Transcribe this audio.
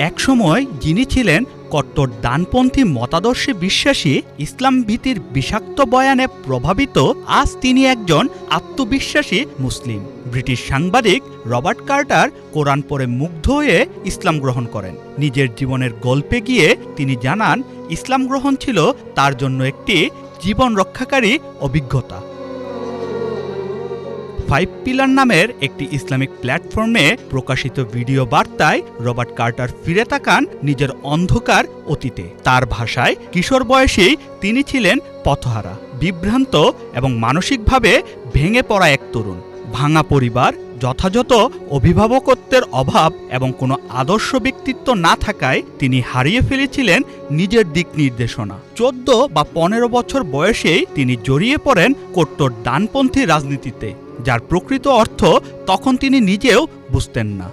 একসময় যিনি ছিলেন কট্টর ডানপন্থী মতাদর্শে বিশ্বাসী, ইসলাম ভীতির বিষাক্ত বয়ানে প্রভাবিত, আজ তিনি একজন আত্মবিশ্বাসী মুসলিম। ব্রিটিশ সাংবাদিক রবার্ট কার্টার কোরআন পড়ে মুগ্ধ হয়ে ইসলাম গ্রহণ করেন। নিজের জীবনের গল্পে গিয়ে তিনি জানান, ইসলাম গ্রহণ ছিল তার জন্য একটি জীবন রক্ষাকারী অভিজ্ঞতা। 5 পিলার নামের একটি ইসলামিক প্ল্যাটফর্মে প্রকাশিত ভিডিও বার্তায় রবার্ট কার্টার ফিরে তাকান নিজের অন্ধকার অতীতে। তার ভাষায়, কিশোর বয়সেই তিনি ছিলেন পথহারা, বিভ্রান্ত এবং মানসিকভাবে ভেঙে পড়া এক তরুণ। ভাঙা পরিবার, যথাযথ অভিভাবকত্বের অভাব এবং কোনো আদর্শ ব্যক্তিত্ব না থাকায় তিনি হারিয়ে ফেলেছিলেন নিজের দিক নির্দেশনা। 14 বা 15 বছর বয়সেই তিনি জড়িয়ে পড়েন কট্টর ডানপন্থী রাজনীতিতে, যার প্রকৃত অর্থ তখন তিনি নিজেও বুঝতেন না।